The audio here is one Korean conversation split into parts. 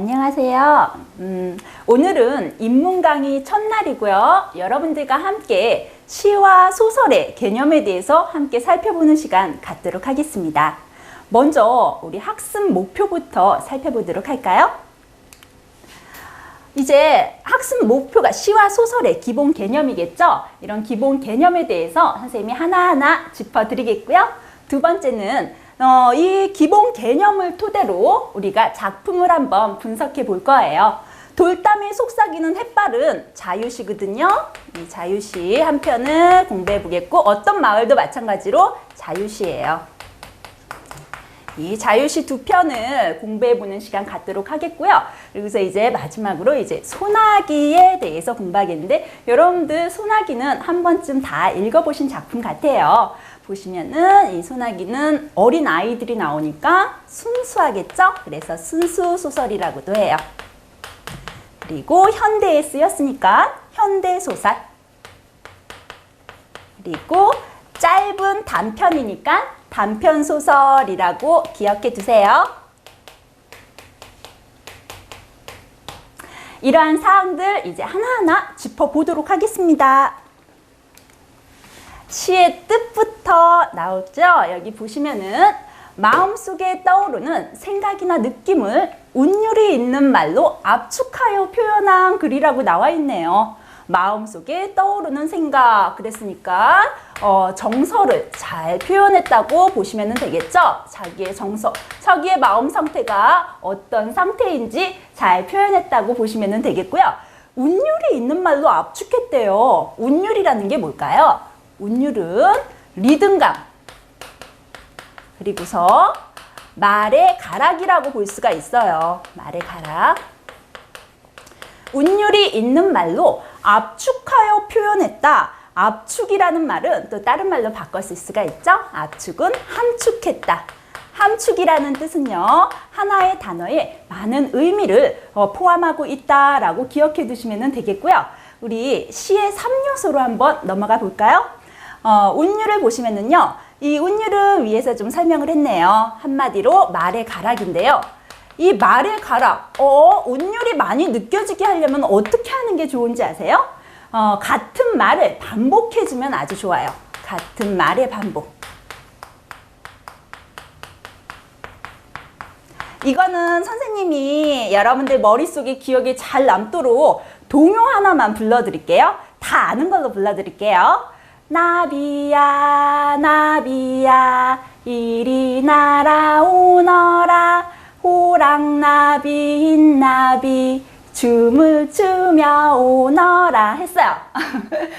안녕하세요. 오늘은 인문 강의 첫날이고요. 여러분들과 함께 시와 소설의 개념에 대해서 함께 살펴보는 시간 갖도록 하겠습니다. 먼저 우리 학습 목표부터 살펴보도록 할까요? 이제 학습 목표가 시와 소설의 기본 개념이겠죠? 이런 기본 개념에 대해서 선생님이 하나하나 짚어드리겠고요. 두 번째는 이 기본 개념을 토대로 우리가 작품을 한번 분석해 볼 거예요. 돌담에 속삭이는 햇발은 자유시거든요. 이 자유시 한 편을 공부해 보겠고, 어떤 마을도 마찬가지로 자유시예요. 이 자유시 두 편을 공부해 보는 시간 갖도록 하겠고요. 그래서 이제 마지막으로 이제 소나기에 대해서 공부하겠는데, 여러분들 소나기는 한 번쯤 다 읽어보신 작품 같아요. 보시면은 이 소나기는 어린 아이들이 나오니까 순수하겠죠? 그래서 순수 소설이라고도 해요. 그리고 현대에 쓰였으니까 현대 소설. 그리고 짧은 단편이니까 단편 소설이라고 기억해 두세요. 이러한 사항들 이제 하나하나 짚어보도록 하겠습니다. 시의 뜻부터 나오죠. 여기 보시면은 마음속에 떠오르는 생각이나 느낌을 운율이 있는 말로 압축하여 표현한 글이라고 나와 있네요. 마음속에 떠오르는 생각 그랬으니까 정서를 잘 표현했다고 보시면 되겠죠. 자기의 정서, 자기의 마음 상태가 어떤 상태인지 잘 표현했다고 보시면 되겠고요. 운율이 있는 말로 압축했대요. 운율이라는 게 뭘까요? 운율은 리듬감, 그리고서 말의 가락이라고 볼 수가 있어요. 말의 가락. 운율이 있는 말로 압축하여 표현했다. 압축이라는 말은 또 다른 말로 바꿔 쓸 수가 있죠. 압축은 함축했다. 함축이라는 뜻은요, 하나의 단어에 많은 의미를 포함하고 있다라고 기억해 두시면 되겠고요. 우리 시의 3요소로 한번 넘어가 볼까요? 운율을 보시면은요, 이 운율을 위해서 좀 설명을 했네요. 한마디로 말의 가락인데요. 이 말의 가락, 운율이 많이 느껴지게 하려면 어떻게 하는 게 좋은지 아세요? 같은 말을 반복해주면 아주 좋아요. 같은 말의 반복. 이거는 선생님이 여러분들 머릿속에 기억이 잘 남도록 동요 하나만 불러드릴게요. 다 아는 걸로 불러드릴게요. 나비야 나비야 이리 날아오너라, 호랑나비 흰나비 춤을 추며 오너라 했어요.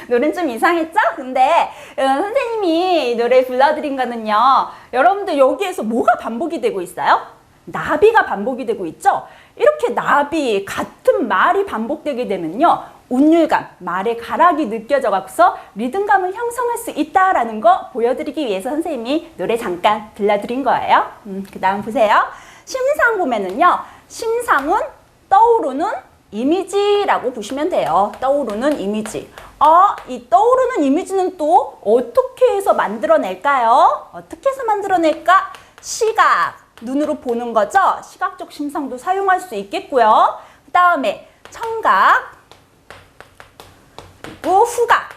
노래는 좀 이상했죠? 근데 선생님이 노래 불러드린 거는요, 여러분들 여기에서 뭐가 반복이 되고 있어요? 나비가 반복이 되고 있죠? 이렇게 나비, 같은 말이 반복되게 되면요, 운율감, 말의 가락이 느껴져서 리듬감을 형성할 수 있다라는 거 보여드리기 위해서 선생님이 노래 잠깐 들려드린 거예요. 그 다음 보세요. 심상 보면은요, 심상은 떠오르는 이미지라고 보시면 돼요. 떠오르는 이미지. 이 떠오르는 이미지는 또 어떻게 해서 만들어낼까요? 어떻게 해서 만들어낼까? 시각, 눈으로 보는 거죠. 시각적 심상도 사용할 수 있겠고요. 그 다음에 청각, 그리고 후각,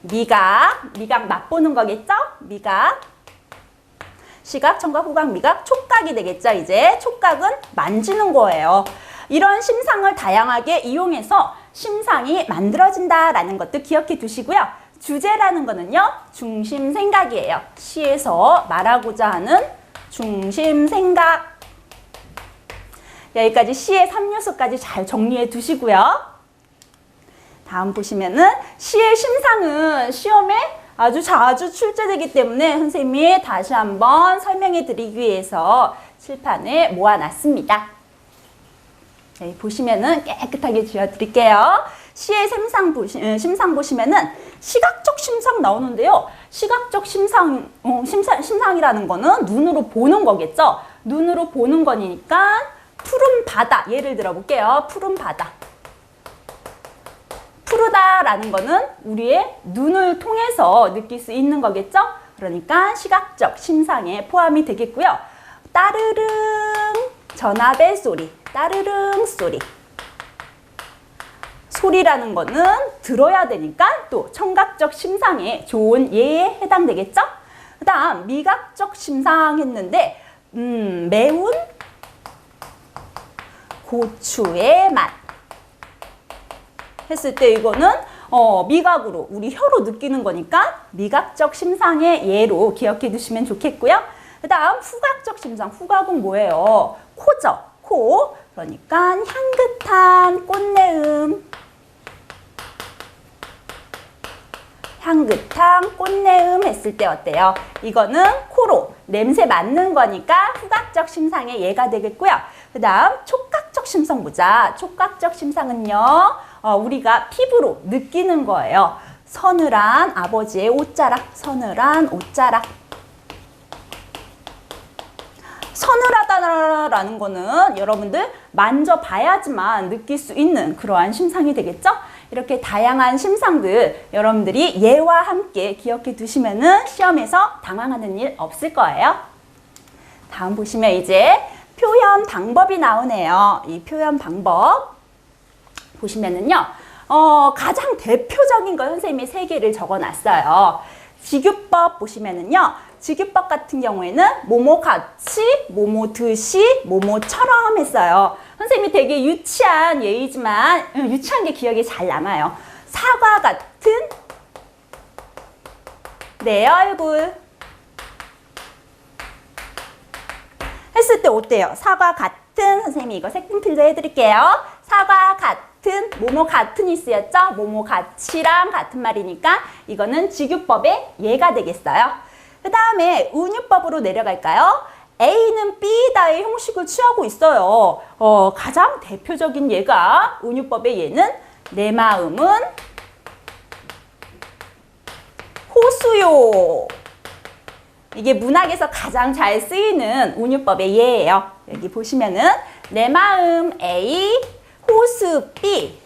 미각 맛보는 거겠죠? 미각, 시각, 청각, 후각, 미각, 촉각이 되겠죠. 이제 촉각은 만지는 거예요. 이런 심상을 다양하게 이용해서 심상이 만들어진다라는 것도 기억해 두시고요. 주제라는 거는요, 중심 생각이에요. 시에서 말하고자 하는 중심 생각. 여기까지 시의 3요소까지 잘 정리해 두시고요. 다음 보시면은 시의 심상은 시험에 아주 자주 출제되기 때문에 선생님이 다시 한번 설명해 드리기 위해서 칠판에 모아놨습니다. 네, 보시면은 깨끗하게 지워드릴게요. 시의 심상 보시면은 시각적 심상 나오는데요. 시각적 심상이라는 거는 눈으로 보는 거겠죠. 눈으로 보는 거니까 푸른 바다, 예를 들어 볼게요. 푸른 바다. 푸르다라는 거는 우리의 눈을 통해서 느낄 수 있는 거겠죠? 그러니까 시각적 심상에 포함이 되겠고요. 따르릉 전화벨 소리, 따르릉 소리. 소리라는 거는 들어야 되니까 또 청각적 심상에 좋은 예에 해당되겠죠? 그 다음 미각적 심상 했는데 매운 고추의 맛 했을 때 이거는 미각으로 우리 혀로 느끼는 거니까 미각적 심상의 예로 기억해 두시면 좋겠고요. 그 다음 후각적 심상, 후각은 뭐예요? 코죠. 코. 그러니까 향긋한 꽃내음. 향긋한 꽃내음 했을 때 어때요? 이거는 코로 냄새 맡는 거니까 후각적 심상의 예가 되겠고요. 그 다음 촉각적 심상 보자. 촉각적 심상은요, 우리가 피부로 느끼는 거예요. 서늘한 아버지의 옷자락, 서늘한 옷자락. 서늘하다라는 거는 여러분들 만져봐야지만 느낄 수 있는 그러한 심상이 되겠죠? 이렇게 다양한 심상들 여러분들이 예와 함께 기억해 두시면은 시험에서 당황하는 일 없을 거예요. 다음 보시면 이제 표현 방법이 나오네요. 이 표현 방법 보시면은요, 가장 대표적인 거 선생님이 3개를 적어놨어요. 직유법 보시면은요, 직유법 같은 경우에는 뭐뭐 같이, 뭐뭐 듯이, 뭐뭐처럼 했어요. 선생님이 되게 유치한 예이지만 유치한 게 기억에 잘 남아요. 사과 같은 내 얼굴 했을 때 어때요? 사과 같은, 선생님이 이거 색분필도 해드릴게요. 사과 같은, 뭐뭐 같은이 쓰였죠? 뭐뭐 같이랑 같은 말이니까 이거는 직유법의 예가 되겠어요. 그 다음에 은유법으로 내려갈까요? A는 B다의 형식을 취하고 있어요. 가장 대표적인 예가 은유법의 예는 내 마음은 호수요. 이게 문학에서 가장 잘 쓰이는 은유법의 예예요. 여기 보시면은 내 마음 A, 호수 B.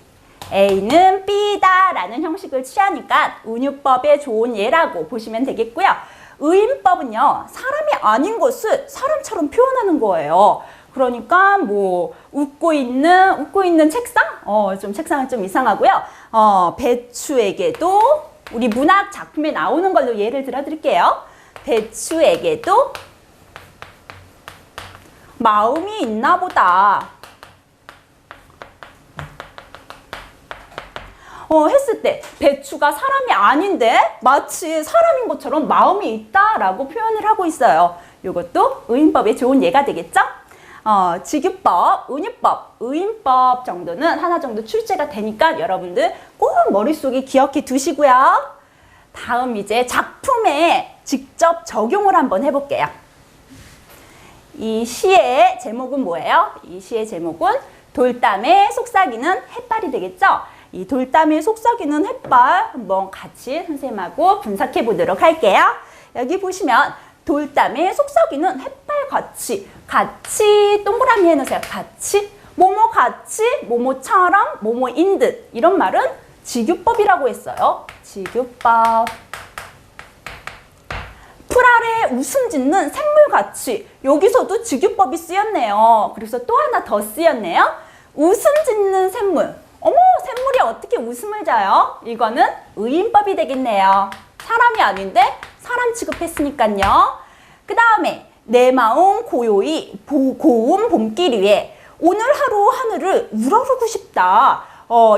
A는 B다 라는 형식을 취하니까 은유법의 좋은 예라고 보시면 되겠고요. 의인법은요, 사람이 아닌 것을 사람처럼 표현하는 거예요. 그러니까 뭐 웃고 있는 책상? 좀 책상은 좀 이상하고요. 배추에게도 우리 문학 작품에 나오는 걸로 예를 들어 드릴게요. 배추에게도 마음이 있나 보다. 했을 때 배추가 사람이 아닌데 마치 사람인 것처럼 마음이 있다라고 표현을 하고 있어요. 이것도 의인법의 좋은 예가 되겠죠? 직유법, 은유법, 의인법 정도는 하나 정도 출제가 되니까 여러분들 꼭 머릿속에 기억해 두시고요. 다음 이제 작품에 직접 적용을 한번 해볼게요. 이 시의 제목은 뭐예요? 이 시의 제목은 돌담에 속삭이는 햇발이 되겠죠? 이 돌담에 속삭이는 햇발 한번 같이 선생님하고 분석해 보도록 할게요. 여기 보시면 돌담에 속삭이는 햇발 같이 동그라미 해놓으세요. 같이 뭐뭐처럼 뭐뭐인 듯 이런 말은 직유법이라고 했어요. 직유법. 풀 아래 웃음 짓는 생물같이 여기서도 직유법이 쓰였네요. 그래서 또 하나 더 쓰였네요. 웃음 짓는 샘물. 어머, 샘물이 어떻게 웃음을 져요? 이거는 의인법이 되겠네요. 사람이 아닌데 사람 취급했으니까요. 그 다음에 내 마음 고요히 고운 봄길 위에 오늘 하루 하늘을 우러르고 싶다.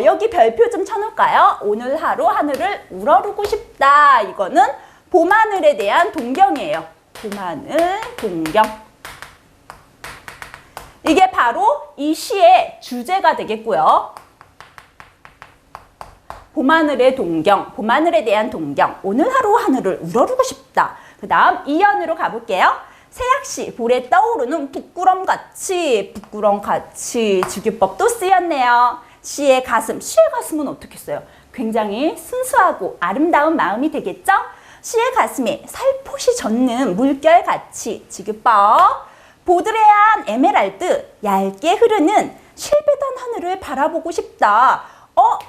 여기 별표 좀 쳐놓을까요? 오늘 하루 하늘을 우러르고 싶다. 이거는 봄하늘에 대한 동경이에요. 봄하늘, 동경. 이게 바로 이 시의 주제가 되겠고요. 봄하늘의 동경, 봄하늘에 대한 동경. 오늘 하루 하늘을 우러르고 싶다. 그 다음 이연으로 가볼게요. 새약시 볼에 떠오르는 부끄럼같이 직유법도 쓰였네요. 시의 가슴은 어떻게 써요? 굉장히 순수하고 아름다운 마음이 되겠죠? 시의 가슴에 살포시 젖는 물결같이 직유법. 보드레한 에메랄드 얇게 흐르는 실베던 하늘을 바라보고 싶다.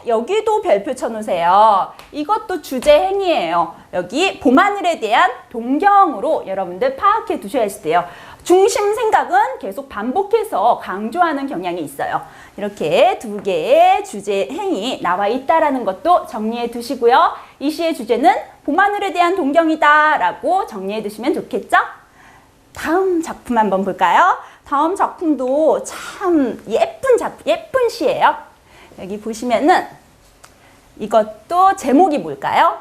여기도 별표 쳐놓으세요. 이것도 주제 행위예요. 여기 봄하늘에 대한 동경으로 여러분들 파악해 두셔야 돼요. 중심 생각은 계속 반복해서 강조하는 경향이 있어요. 이렇게 두 개의 주제 행이 나와 있다라는 것도 정리해 두시고요. 이 시의 주제는 봄하늘에 대한 동경이다 라고 정리해 두시면 좋겠죠? 다음 작품 한번 볼까요? 다음 작품도 참 예쁜 시예요. 여기 보시면은 이것도 제목이 뭘까요?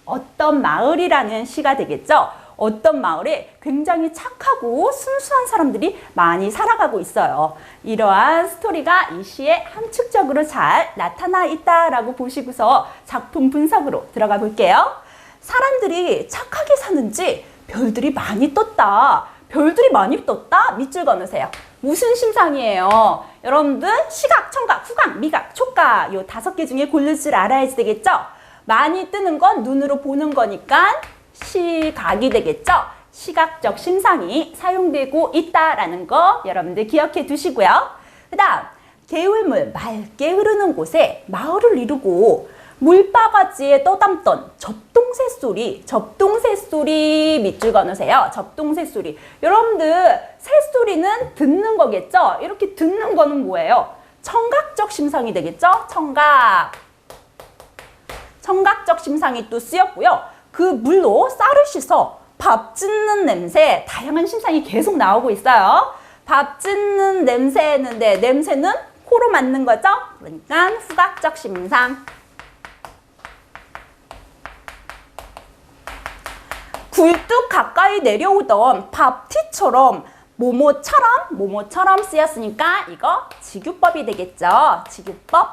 어떤 마을이라는 시가 되겠죠? 어떤 마을에 굉장히 착하고 순수한 사람들이 많이 살아가고 있어요. 이러한 스토리가 이 시에 함축적으로 잘 나타나 있다라고 보시고서 작품 분석으로 들어가 볼게요. 사람들이 착하게 사는지 별들이 많이 떴다. 별들이 많이 떴다? 밑줄 그어놓으세요. 무슨 심상이에요? 여러분들 시각, 청각, 후각, 미각, 촉각 요 5개 중에 고를 줄 알아야지 되겠죠? 많이 뜨는 건 눈으로 보는 거니까 시각이 되겠죠? 시각적 심상이 사용되고 있다라는 거 여러분들 기억해 두시고요. 그 다음 개울물 맑게 흐르는 곳에 마을을 이루고 물바가지에 떠담던 접동새 소리 밑줄 그어놓으세요. 접동새 소리. 여러분들 새소리는 듣는 거겠죠? 이렇게 듣는 거는 뭐예요? 청각적 심상이 되겠죠? 청각적 심상이 또 쓰였고요. 그 물로 쌀을 씻어 밥 짓는 냄새, 다양한 심상이 계속 나오고 있어요. 밥 짓는 냄새 했는데 냄새는 코로 맡는 거죠? 그러니까 후각적 심상. 굴뚝 가까이 내려오던 밥티처럼 모모처럼 쓰였으니까 이거 직유법이 되겠죠. 직유법.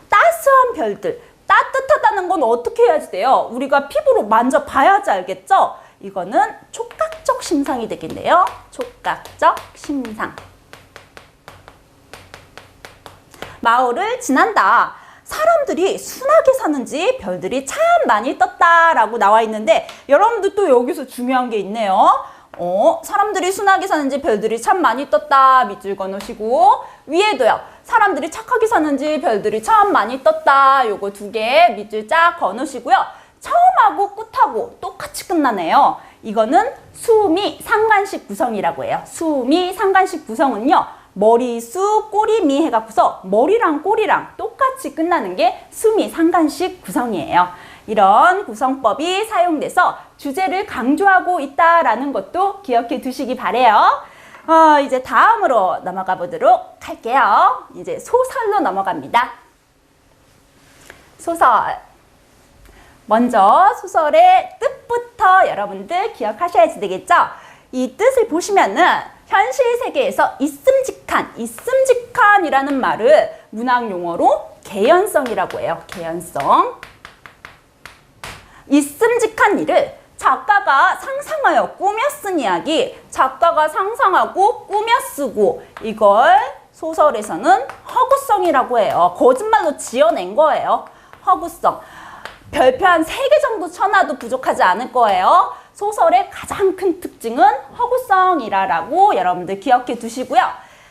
따스한 별들. 따뜻하다는 건 어떻게 해야지 돼요? 우리가 피부로 만져봐야지 알겠죠? 이거는 촉각적 심상이 되겠네요. 촉각적 심상. 마을을 지난다. 사람들이 순하게 사는지 별들이 참 많이 떴다라고 나와 있는데 여러분들 또 여기서 중요한 게 있네요. 사람들이 순하게 사는지 별들이 참 많이 떴다 밑줄 그어놓으시고 위에도요. 사람들이 착하게 사는지 별들이 참 많이 떴다 요거 2개 밑줄 쫙 그어놓으시고요. 처음하고 끝하고 똑같이 끝나네요. 이거는 수미 상관식 구성이라고 해요. 수미 상관식 구성은요. 머리수 꼬리미 해갖고서 머리랑 꼬리랑 똑같이 끝나는 게 수미 상관식 구성이에요. 이런 구성법이 사용돼서 주제를 강조하고 있다라는 것도 기억해 두시기 바래요. 이제 다음으로 넘어가 보도록 할게요. 이제 소설로 넘어갑니다. 소설. 먼저 소설의 뜻부터 여러분들 기억하셔야지 되겠죠? 이 뜻을 보시면은 현실 세계에서 있음직한이라는 말을 문학 용어로 개연성이라고 해요. 개연성. 있음직한 일을 작가가 상상하여 꾸며 쓴 이야기, 작가가 상상하고 꾸며 쓰고 이걸 소설에서는 허구성이라고 해요. 거짓말로 지어낸 거예요. 허구성. 별표 한 3개 정도 쳐놔도 부족하지 않을 거예요. 소설의 가장 큰 특징은 허구성이라고 여러분들 기억해 두시고요.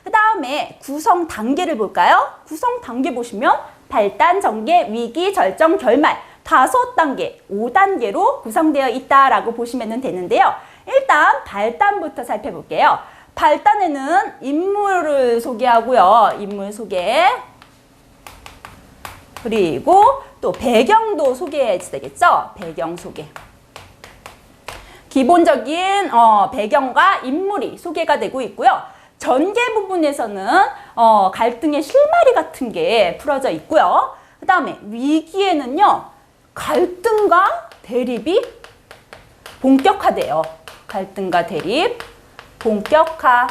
그 다음에 구성 단계를 볼까요? 구성 단계 보시면 발단, 전개, 위기, 절정, 결말 5단계, 5단계로 구성되어 있다라고 보시면 되는데요. 일단 발단부터 살펴볼게요. 발단에는 인물을 소개하고요. 인물 소개. 그리고 또 배경도 소개해야지 되겠죠? 배경 소개. 기본적인 배경과 인물이 소개가 되고 있고요. 전개 부분에서는 갈등의 실마리 같은 게 풀어져 있고요. 그 다음에 위기에는요. 갈등과 대립이 본격화돼요. 갈등과 대립, 본격화.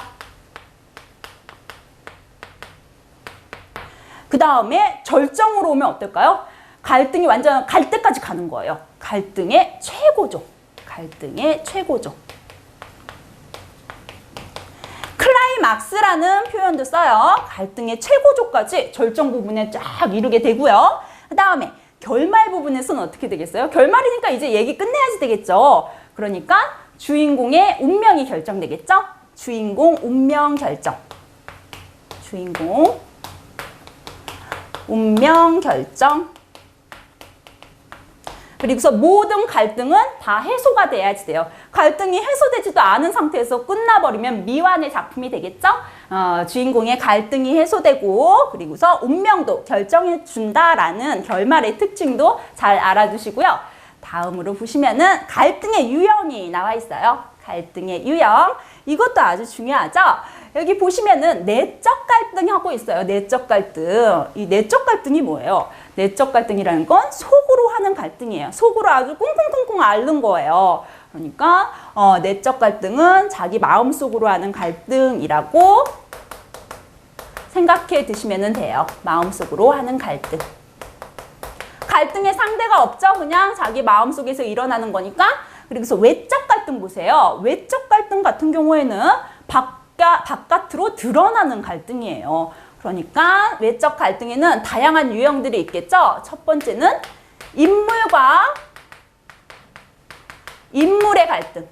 그 다음에 절정으로 오면 어떨까요? 갈등이 완전 갈 때까지 가는 거예요. 갈등의 최고조. 갈등의 최고조. 클라이막스라는 표현도 써요. 갈등의 최고조까지 절정 부분에 쫙 이루게 되고요. 그 다음에 결말 부분에서는 어떻게 되겠어요? 결말이니까 이제 얘기 끝내야지 되겠죠. 그러니까 주인공의 운명이 결정되겠죠? 주인공 운명 결정. 주인공 운명 결정. 그리고서 모든 갈등은 다 해소가 돼야지 돼요. 갈등이 해소되지도 않은 상태에서 끝나버리면 미완의 작품이 되겠죠? 주인공의 갈등이 해소되고 그리고서 운명도 결정해 준다라는 결말의 특징도 잘 알아두시고요. 다음으로 보시면은 갈등의 유형이 나와 있어요. 갈등의 유형. 이것도 아주 중요하죠? 여기 보시면은 내적 갈등하고 있어요. 내적 갈등. 이 내적 갈등이 뭐예요? 내적 갈등이라는 건 속으로 하는 갈등이에요. 속으로 아주 꽁꽁꽁꽁 앓는 거예요. 그러니까 내적 갈등은 자기 마음속으로 하는 갈등이라고 생각해 두시면 돼요. 마음속으로 하는 갈등. 갈등의 상대가 없죠? 그냥 자기 마음속에서 일어나는 거니까. 그리고서 외적 갈등 보세요. 외적 갈등 같은 경우에는 바깥으로 드러나는 갈등이에요. 그러니까 외적 갈등에는 다양한 유형들이 있겠죠. 첫 번째는 인물과 인물의 갈등.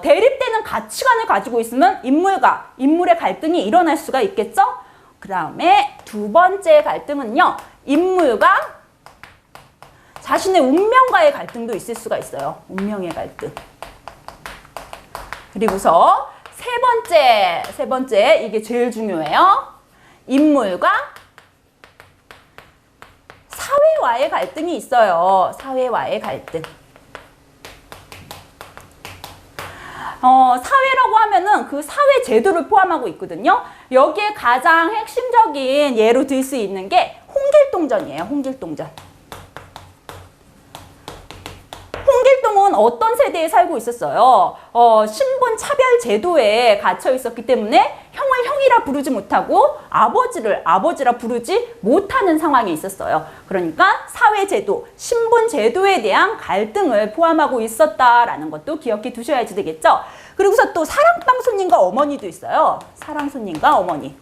대립되는 가치관을 가지고 있으면 인물과 인물의 갈등이 일어날 수가 있겠죠. 그 다음에 두 번째 갈등은요. 인물과 자신의 운명과의 갈등도 있을 수가 있어요. 운명의 갈등. 그리고서 세 번째 이게 제일 중요해요. 인물과 사회와의 갈등이 있어요. 사회와의 갈등. 사회라고 하면은 그 사회 제도를 포함하고 있거든요. 여기에 가장 핵심적인 예로 들 수 있는 게 홍길동전이에요. 홍길동전. 홍길동은 어떤 세대에 살고 있었어요? 신분 차별 제도에 갇혀 있었기 때문에 형을 형이라 부르지 못하고 아버지를 아버지라 부르지 못하는 상황에 있었어요. 그러니까 사회 제도, 신분 제도에 대한 갈등을 포함하고 있었다라는 것도 기억해 두셔야지 되겠죠. 그리고서 또 사랑방 손님과 어머니도 있어요. 사랑 손님과 어머니.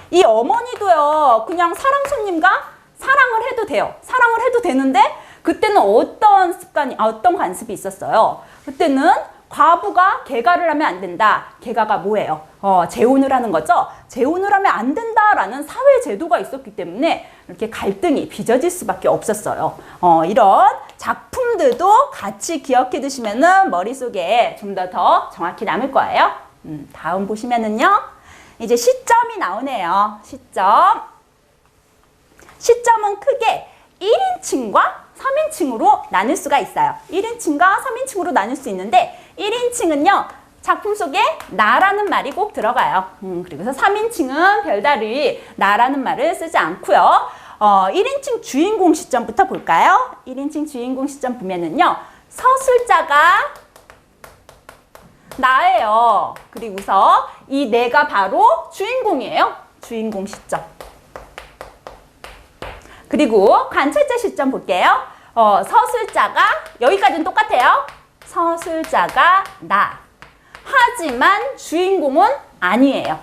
이 어머니도요. 그냥 사랑 손님과 사랑을 해도 돼요. 사랑을 해도 되는데 그때는 어떤 습관이, 어떤 관습이 있었어요? 그때는 과부가 개가를 하면 안 된다. 개가가 뭐예요? 재혼을 하는 거죠? 재혼을 하면 안 된다라는 사회 제도가 있었기 때문에 이렇게 갈등이 빚어질 수밖에 없었어요. 이런 작품들도 같이 기억해 두시면은 머릿속에 좀 더 정확히 남을 거예요. 다음 보시면은요. 이제 시점이 나오네요. 시점은 크게 1인칭과 3인칭으로 나눌 수가 있어요. 1인칭과 3인칭으로 나눌 수 있는데 1인칭은요. 작품 속에 나라는 말이 꼭 들어가요. 그리고서 3인칭은 별다르게 나라는 말을 쓰지 않고요. 1인칭 주인공 시점부터 볼까요? 1인칭 주인공 시점 보면은요. 서술자가 나예요. 그리고서 이 내가 바로 주인공이에요. 주인공 시점. 그리고 관찰자 시점 볼게요. 서술자가 여기까지는 똑같아요. 서술자가 나. 하지만 주인공은 아니에요.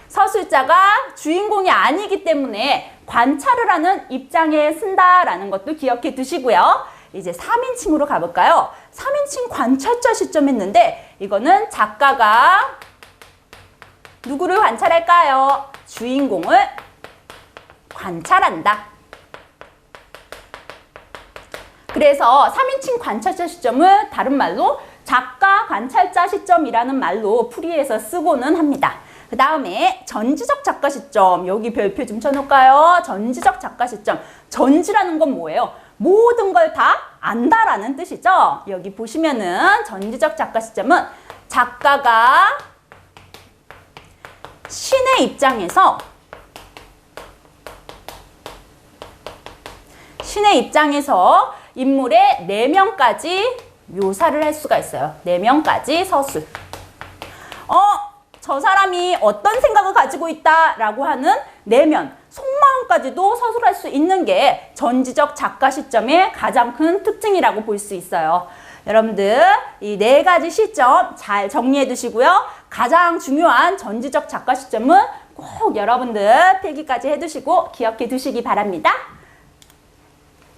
서술자가 주인공이 아니기 때문에 관찰을 하는 입장에 쓴다라는 것도 기억해 두시고요. 이제 3인칭으로 가볼까요? 3인칭 관찰자 시점 했는데 이거는 작가가 누구를 관찰할까요? 주인공을 관찰한다. 그래서 3인칭 관찰자 시점을 다른 말로 작가 관찰자 시점이라는 말로 풀이해서 쓰고는 합니다. 그 다음에 전지적 작가 시점. 여기 별표 좀 쳐놓을까요? 전지적 작가 시점. 전지라는 건 뭐예요? 모든 걸 다 안다라는 뜻이죠. 여기 보시면은 전지적 작가 시점은 작가가 신의 입장에서 인물의 내면까지 묘사를 할 수가 있어요. 내면까지 서술. 저 사람이 어떤 생각을 가지고 있다라고 하는 내면, 속마음까지도 서술할 수 있는 게 전지적 작가 시점의 가장 큰 특징이라고 볼 수 있어요. 여러분들 이 네 가지 시점 잘 정리해 두시고요. 가장 중요한 전지적 작가 시점은 꼭 여러분들 필기까지 해두시고 기억해 두시기 바랍니다.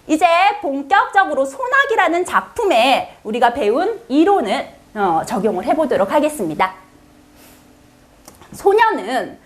이제 본격적으로 소나기라는 작품에 우리가 배운 이론을 적용을 해보도록 하겠습니다. 소녀는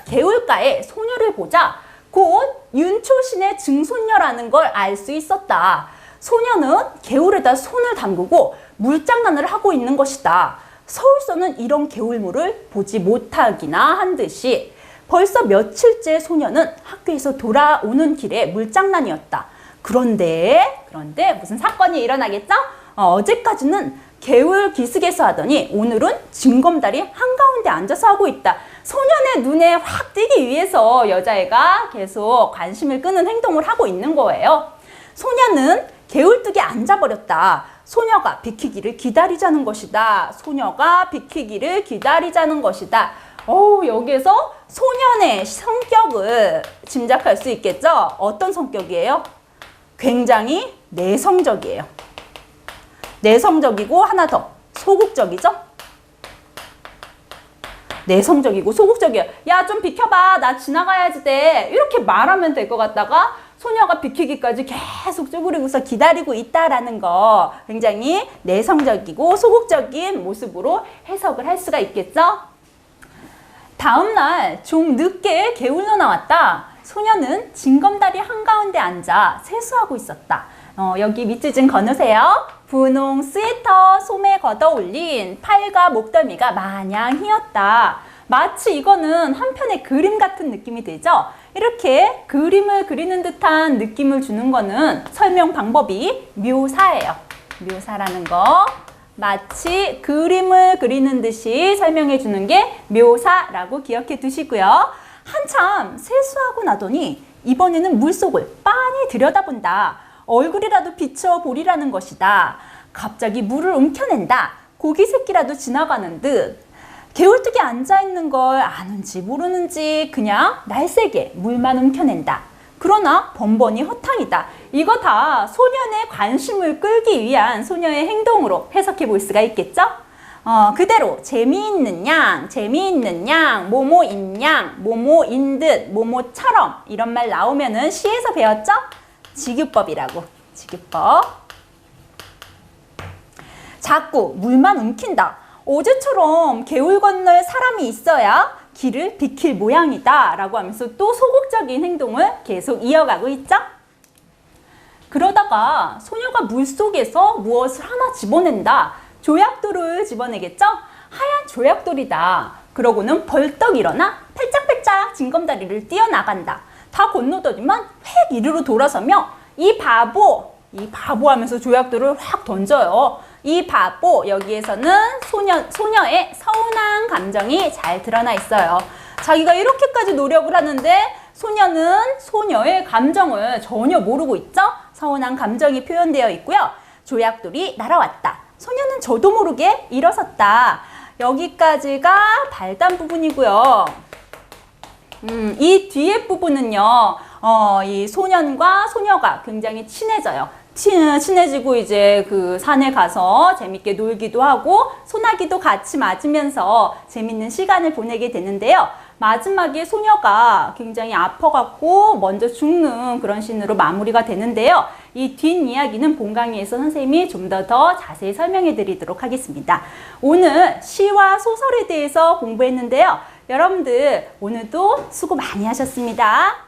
개울가에 소녀를 보자 곧 윤초신의 증손녀라는 걸 알 수 있었다. 소녀는 개울에다 손을 담그고 물장난을 하고 있는 것이다. 서울서는 이런 개울물을 보지 못하기나 한 듯이 벌써 며칠째 소녀는 학교에서 돌아오는 길에 물장난이었다. 그런데 무슨 사건이 일어나겠죠? 어제까지는 개울 기슭에서 하더니 오늘은 징검다리 한가운데 앉아서 하고 있다. 소년의 눈에 확 띄기 위해서 여자애가 계속 관심을 끄는 행동을 하고 있는 거예요. 소녀는 개울뚝에 앉아버렸다. 소녀가 비키기를 기다리자는 것이다. 소녀가 비키기를 기다리자는 것이다. 여기에서 소년의 성격을 짐작할 수 있겠죠? 어떤 성격이에요? 굉장히 내성적이에요. 내성적이고 하나 더 소극적이죠? 내성적이고 소극적이에요. 야, 좀 비켜봐. 나 지나가야지 돼. 이렇게 말하면 될 것 같다가 소녀가 비키기까지 계속 쭈그리고서 기다리고 있다라는 거 굉장히 내성적이고 소극적인 모습으로 해석을 할 수가 있겠죠? 다음날 좀 늦게 개울로 나왔다. 소녀는 징검다리 한가운데 앉아 세수하고 있었다. 여기 밑줄 좀 거누세요. 분홍 스웨터 소매 걷어 올린 팔과 목덜미가 마냥 휘었다. 마치 이거는 한편의 그림 같은 느낌이 들죠? 이렇게 그림을 그리는 듯한 느낌을 주는 거는 설명 방법이 묘사예요. 묘사라는 거. 마치 그림을 그리는 듯이 설명해 주는 게 묘사라고 기억해 두시고요. 한참 세수하고 나더니 이번에는 물속을 빤히 들여다본다. 얼굴이라도 비춰보리라는 것이다. 갑자기 물을 움켜낸다. 고기 새끼라도 지나가는 듯. 개울뚝에 앉아있는 걸 아는지 모르는지 그냥 날쌔게 물만 움켜낸다. 그러나 번번이 허탕이다. 이거 다 소년의 관심을 끌기 위한 소녀의 행동으로 해석해 볼 수가 있겠죠? 그대로 재미있는 양, 뭐뭐인 양, 뭐뭐인 듯, 뭐뭐처럼 이런 말 나오면은 시에서 배웠죠? 직유법이라고. 직유법. 자꾸 물만 움킨다. 어제처럼 개울 건널 사람이 있어야 길을 비킬 모양이다 라고 하면서 또 소극적인 행동을 계속 이어가고 있죠. 그러다가 소녀가 물속에서 무엇을 하나 집어낸다. 조약돌을 집어내겠죠. 하얀 조약돌이다. 그러고는 벌떡 일어나 팔짝팔짝 징검다리를 뛰어나간다. 다 건너더니만 획 이리로 돌아서며 이 바보 하면서 조약돌을 확 던져요. 이 바보, 여기에서는 소녀의 서운한 감정이 잘 드러나 있어요. 자기가 이렇게까지 노력을 하는데 소녀는 소녀의 감정을 전혀 모르고 있죠? 서운한 감정이 표현되어 있고요. 조약돌이 날아왔다. 소녀는 저도 모르게 일어섰다. 여기까지가 발단 부분이고요. 이 뒤에 부분은요, 이 소년과 소녀가 굉장히 친해져요. 친해지고 이제 그 산에 가서 재밌게 놀기도 하고 소나기도 같이 맞으면서 재밌는 시간을 보내게 되는데요. 마지막에 소녀가 굉장히 아파갖고 먼저 죽는 그런 씬으로 마무리가 되는데요. 이 뒷이야기는 본 강의에서 선생님이 좀 더 자세히 설명해 드리도록 하겠습니다. 오늘 시와 소설에 대해서 공부했는데요. 여러분들 오늘도 수고 많이 하셨습니다.